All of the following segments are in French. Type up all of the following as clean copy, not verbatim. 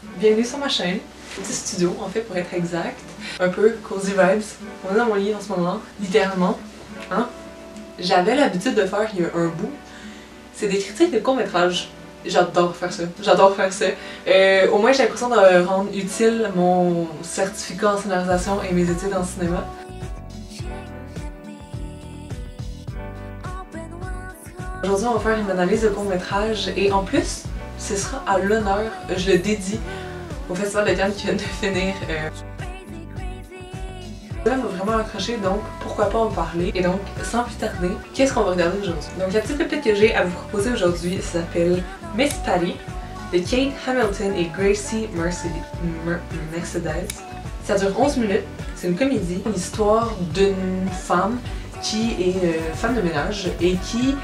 Bienvenue sur ma chaîne, petit studio en fait pour être exact, un peu cozy vibes. On est dans mon lit en ce moment, littéralement. Hein? J'avais l'habitude de faire il y a un bout, c'est des critiques de court-métrage. J'adore faire ça, j'adore faire ça. Au moins j'ai l'impression de rendre utile mon certificat en scénarisation et mes études en cinéma. Aujourd'hui on va faire une analyse de court-métrage et en plus, ce sera à l'honneur, je le dédie au Festival de Cannes qui vient de finir. Ça m'a vraiment accroché, donc pourquoi pas en parler. Et donc, sans plus tarder, qu'est-ce qu'on va regarder aujourd'hui? Donc la petite pépite que j'ai à vous proposer aujourd'hui s'appelle Miss Patty de Kate Hamilton et Gracie Mercedes. Ça dure 11 minutes, c'est une comédie, l'histoire d'une femme qui est femme de ménage et qui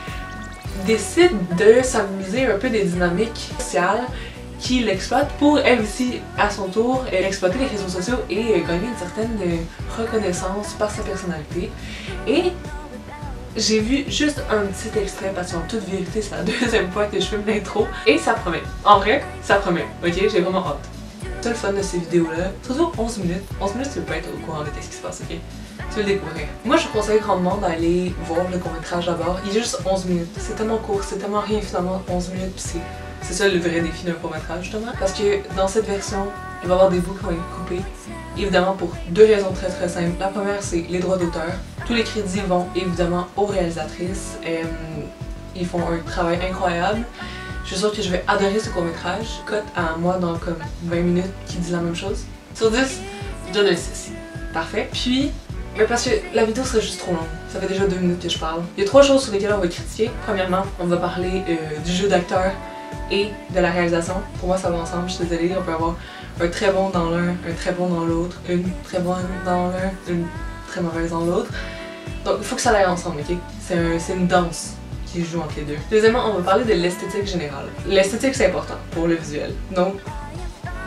décide de s'amuser un peu des dynamiques sociales qui l'exploite pour elle aussi, à son tour, exploiter les réseaux sociaux et gagner une certaine reconnaissance par sa personnalité. Et j'ai vu juste un petit extrait parce qu'en toute vérité c'est la deuxième fois que je filme l'intro et ça promet. En vrai, ça promet. Ok, j'ai vraiment hâte. C'est le fun de ces vidéos-là. Surtout 11 minutes. 11 minutes, tu peux pas être au courant de ce qui se passe, ok? Tu veux le découvrir. Moi, je vous conseille grandement d'aller voir le court-métrage d'abord. Il est juste 11 minutes. C'est tellement court, c'est tellement rien finalement, 11 minutes, puis c'est ça le vrai défi d'un court-métrage justement. Parce que dans cette version, il va y avoir des bouts qui vont être coupés. Évidemment pour deux raisons très simples. La première, c'est les droits d'auteur. Tous les crédits vont évidemment aux réalisatrices. Ils font un travail incroyable. Je suis sûre que je vais adorer ce court-métrage. Cote à moi dans comme 20 minutes qui dit la même chose. Sur 10, je donne un 6. Parfait. Puis, mais parce que la vidéo serait juste trop longue. Ça fait déjà 2 minutes que je parle. Il y a 3 choses sur lesquelles on va critiquer. Premièrement, on va parler du jeu d'acteur et de la réalisation. Pour moi, ça va ensemble, je suis désolée. On peut avoir un très bon dans l'un, un très bon dans l'autre, une très bonne dans l'un, une très mauvaise dans l'autre. Donc, il faut que ça aille ensemble, ok? C'est une danse qui joue entre les deux. Deuxièmement, on va parler de l'esthétique générale. L'esthétique, c'est important pour le visuel. Donc,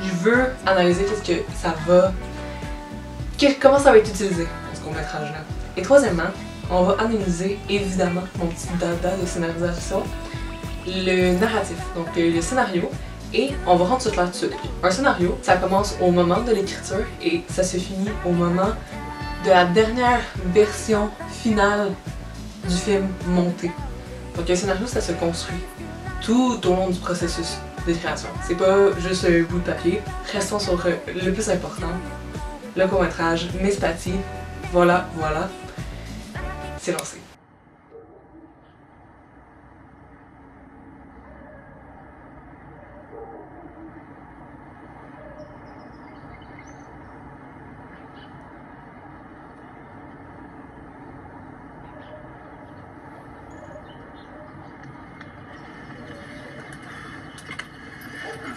je veux analyser qu'est-ce que ça va... comment ça va être utilisé dans ce court-métrage-là. Et troisièmement, on va analyser, évidemment, mon petit dada de scénarisation, le narratif, donc le scénario, et on va rendre tout clair tout de suite. Un scénario, ça commence au moment de l'écriture et ça se finit au moment de la dernière version finale du film monté. Donc un scénario, ça se construit tout au long du processus de création. C'est pas juste un bout de papier. Restons sur le plus important, le court-métrage, Miss Patty. Voilà, c'est lancé.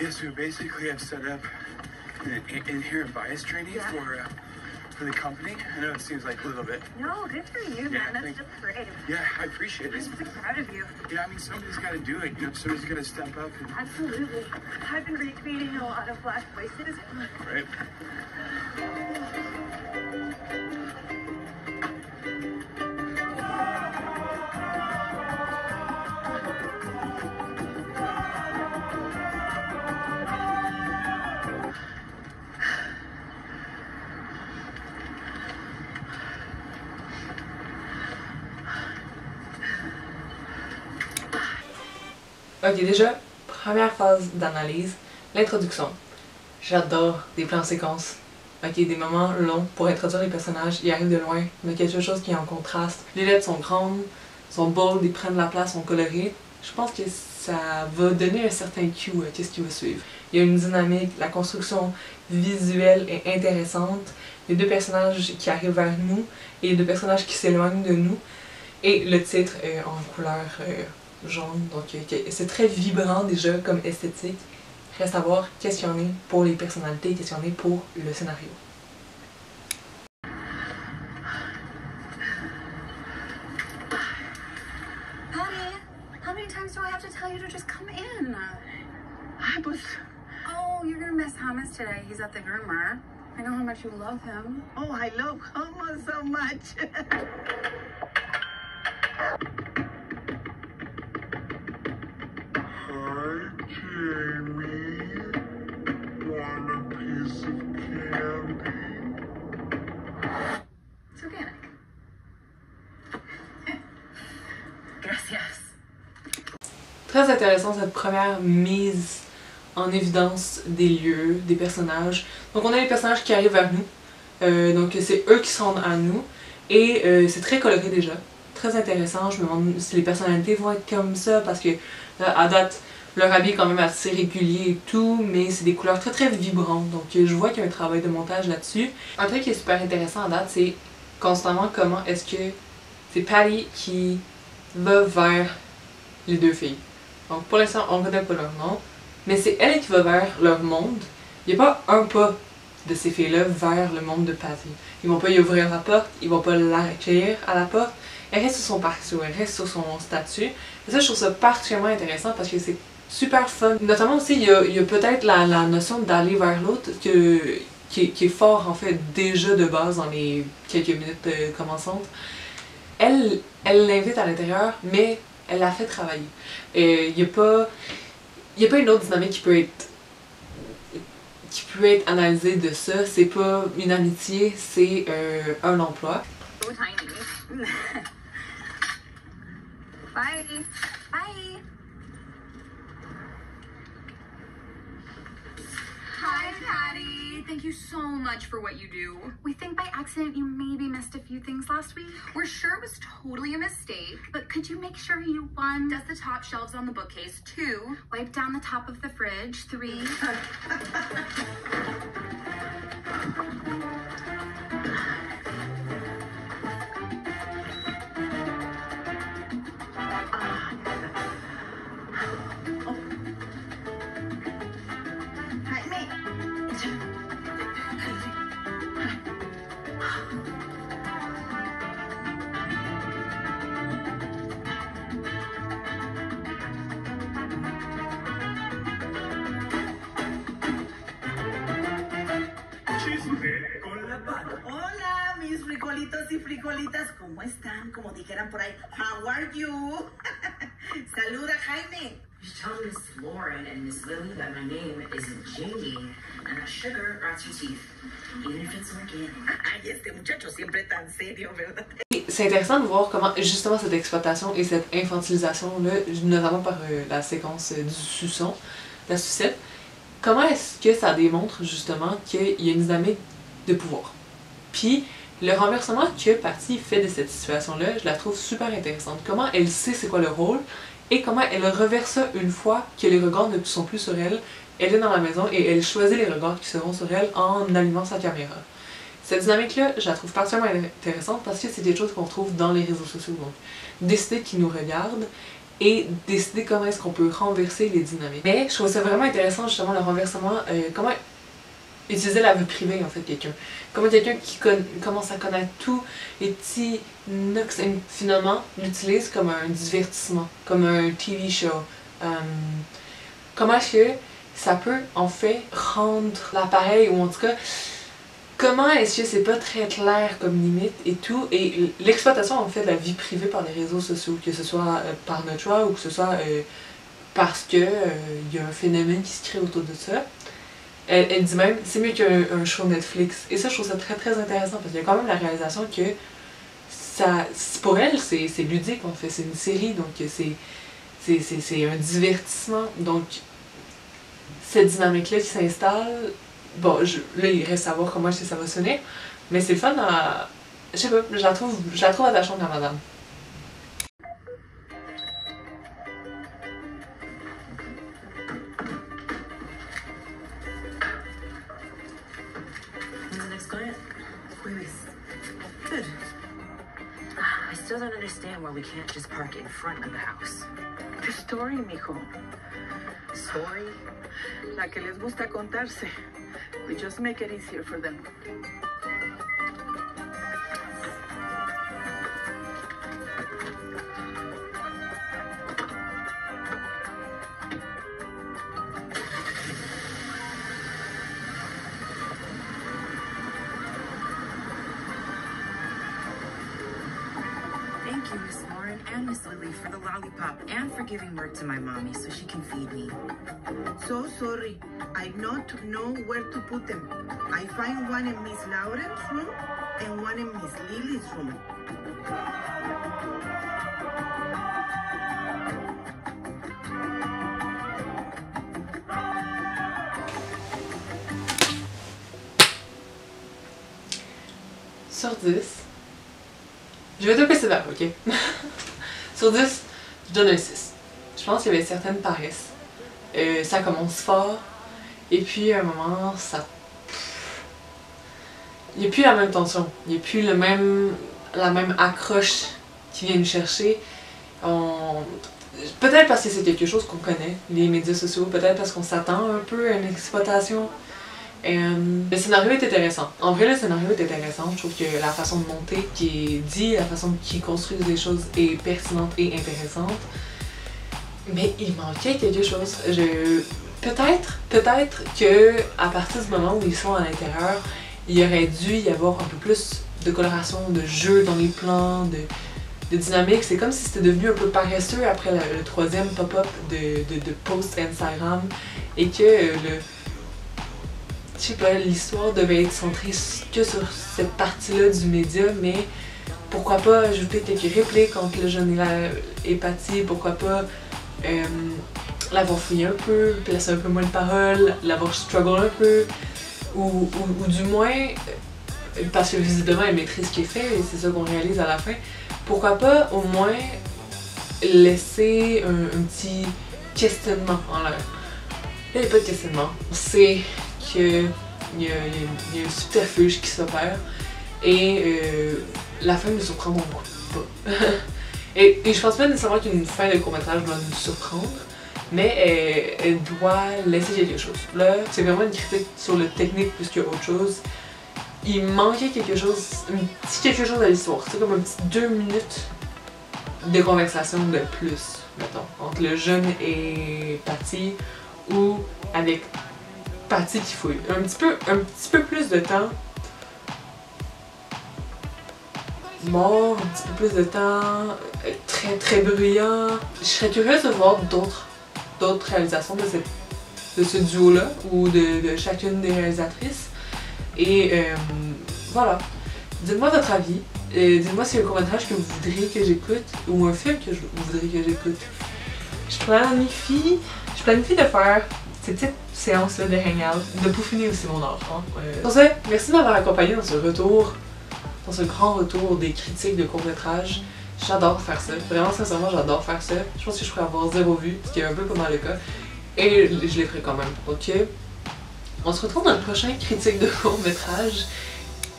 Yes, we basically have set up an inherent bias training for the company. I know it seems like a little bit. No, good for you, man. That's just great. Yeah, I appreciate it. I'm so proud of you. Yeah, I mean, somebody's got to do it. You know, somebody's got to step up. Absolutely. I've been recreating a lot of Black voices. Right. Ok, déjà, première phase d'analyse, l'introduction. J'adore des plans séquences. Ok, des moments longs pour introduire les personnages, ils arrivent de loin, mais quelque chose qui est en contraste. Les lettres sont grandes, sont bold, ils prennent la place, sont colorées. Je pense que ça va donner un certain cue à ce qui va suivre. Il y a une dynamique, la construction visuelle est intéressante. Il y a deux personnages qui arrivent vers nous et deux personnages qui s'éloignent de nous. Et le titre en couleur jaune, donc c'est très vibrant déjà comme esthétique. Reste à voir qu'est-ce qu'il y en a pour les personnalités, qu'est-ce qu'il y en a pour le scénario. Honey, how many times do I have to tell you to just come in? Oh, you're gonna miss Hummus today. He's at the groomer. I know how much you love him. Oh, I love hummus so much. Hi, Jamie. It's organic. Gracias. Très intéressant cette première mise en évidence des lieux, des personnages. Donc on a les personnages qui arrivent vers nous, donc c'est eux qui se rendent à nous, et c'est très coloré déjà, très intéressant. Je me demande si les personnalités vont être comme ça, parce que à date, leur habit est quand même assez régulier et tout, mais c'est des couleurs très très vibrantes, donc je vois qu'il y a un travail de montage là-dessus. Un truc qui est super intéressant à date, c'est constamment comment est-ce que c'est Patty qui va vers les deux filles. Donc pour l'instant, on ne connaît pas leur nom, mais c'est elle qui va vers leur monde. Il n'y a pas un pas de ces filles-là vers le monde de Patty. Ils vont pas y ouvrir la porte, ils vont pas l'accueillir à la porte. Elle reste sur son parcours, elle reste sur son statut. Et ça, je trouve ça particulièrement intéressant parce que c'est super fun. Notamment aussi, il y a peut-être la notion d'aller vers l'autre qui est fort en fait déjà de base dans les quelques minutes commençantes. Elle l'invite à l'intérieur, mais elle la fait travailler. Il n'y a pas une autre dynamique qui peut être analysée de ça. C'est pas une amitié, c'est un emploi. So tiny. Bye. Bye. Hi, Patty. Thank you so much for what you do. We think by accident you maybe missed a few things last week. We're sure it was totally a mistake, but could you make sure you, 1, dust the top shelves on the bookcase, 2, wipe down the top of the fridge, 3... Hola, mis frijolitos y frijolitas, ¿cómo están? Como dijeran por ahí, how are you? Saluda, Jaime. You should tell Miss Lauren and Miss Lily that my name isn't Jamie and that sugar rots your teeth, even if it's organic. Ay, este muchacho siempre tan serio, ¿verdad? C'est intéressant de voir comment justement cette exploitation et cette infantilisation-là, notamment par la séquence du suçon, la sucette, comment est-ce que ça démontre justement qu'il y a une dynamique de pouvoir. Puis le renversement que Patty fait de cette situation-là, je la trouve super intéressante. Comment elle sait c'est quoi le rôle et comment elle reverse ça une fois que les regards ne sont plus sur elle. Elle est dans la maison et elle choisit les regards qui seront sur elle en allumant sa caméra. Cette dynamique-là, je la trouve particulièrement intéressante parce que c'est des choses qu'on trouve dans les réseaux sociaux. Donc, décider qui nous regarde et décider comment est-ce qu'on peut renverser les dynamiques. Mais je trouve ça vraiment intéressant justement le renversement, comment utiliser la vie privée en fait quelqu'un. Comment quelqu'un qui commence à connaître tous les petits nooks et finalement l'utilise comme un divertissement, comme un TV show. Comment est-ce que ça peut en fait rendre l'appareil, ou en tout cas comment est-ce que c'est pas très clair comme limite et tout, et l'exploitation en fait de la vie privée par les réseaux sociaux, que ce soit par notre choix ou que ce soit parce que y a un phénomène qui se crée autour de ça. Elle dit même c'est mieux qu'un show Netflix, et ça je trouve ça très très intéressant parce qu'il y a quand même la réalisation que ça, pour elle c'est ludique en fait, c'est une série, donc c'est un divertissement, donc cette dynamique là qui s'installe. Bon, là il reste à voir comment est-ce que ça va sonner, mais c'est le fun à... Je sais pas, je la trouve attachante à madame. Who's the next client? Jueves. Good. I still don't understand why we can't just park in front of the house. The story, mijo. Story? La que les gusta contarse. We just make it easier for them. Thank you, Miss Lauren. and Miss Lily for the lollipop and for giving work to my mommy so she can feed me. So sorry. I don't know where to put them. I find one in Miss Lauren's room and one in Miss Lily's room. Sur 10, je vais être un peu sévère, ok? Sur 10, je donne un 6. Je pense qu'il y avait certaines paresses. Ça commence fort, et puis à un moment, ça... Il n'y a plus la même tension, il n'y a plus la même accroche qui vient nous chercher. Peut-être parce que c'est quelque chose qu'on connaît, les médias sociaux, peut-être parce qu'on s'attend un peu à une exploitation. Le scénario est intéressant. En vrai, le scénario est intéressant. Je trouve que la façon de monter qui est dit, la façon qu'ils construisent les choses est pertinente et intéressante. Mais il manquait quelque chose. Peut-être que à partir du moment où ils sont à l'intérieur, il aurait dû y avoir un peu plus de coloration, de jeu dans les plans, de dynamique. C'est comme si c'était devenu un peu paresseux après le troisième pop-up de post Instagram et que je sais pas, l'histoire devait être centrée que sur cette partie-là du média, mais pourquoi pas ajouter quelques répliques quand le jeune est parti, pourquoi pas l'avoir fouillé un peu, placer un peu moins de paroles, l'avoir struggle un peu, ou du moins, parce que visiblement elle maîtrise ce qui est fait et c'est ça qu'on réalise à la fin, pourquoi pas au moins laisser un petit questionnement en l'air. Là, il n'y a pas de questionnement, c'est qu'il y a un subterfuge qui s'opère et la fin ne nous surprend donc pas. et je pense pas nécessairement qu'une fin de court-métrage doit nous surprendre, mais elle doit laisser quelque chose. Là, c'est vraiment une critique sur le technique plus qu'autre chose. Il manquait quelque chose, un petit quelque chose à l'histoire. C'est comme un petit 2 minutes de conversation de plus, mettons, entre le jeune et Patty ou avec Patty qui fouille. Un petit peu plus de temps. Mort, un petit peu plus de temps, très bruyant. Je serais curieuse de voir d'autres réalisations de ce duo-là ou de chacune des réalisatrices. Et voilà. Dites-moi votre avis. Dites-moi si c'est un court-métrage que vous voudriez que j'écoute ou un film que vous voudriez que j'écoute. Je planifie de faire ces petites séances-là de hangout, de peaufiner aussi mon art. Hein. Sur ce, merci de m'avoir accompagné dans ce grand retour des critiques de court-métrage. J'adore faire ça. Vraiment, sincèrement, j'adore faire ça. Je pense que je pourrais avoir 0 vues, ce qui est un peu pas mal le cas. Et je les ferai quand même. Ok? On se retrouve dans le prochain critique de court-métrage.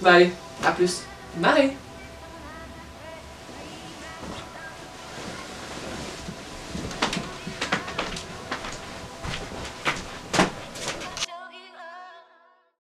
Ben allez, à plus. Bye!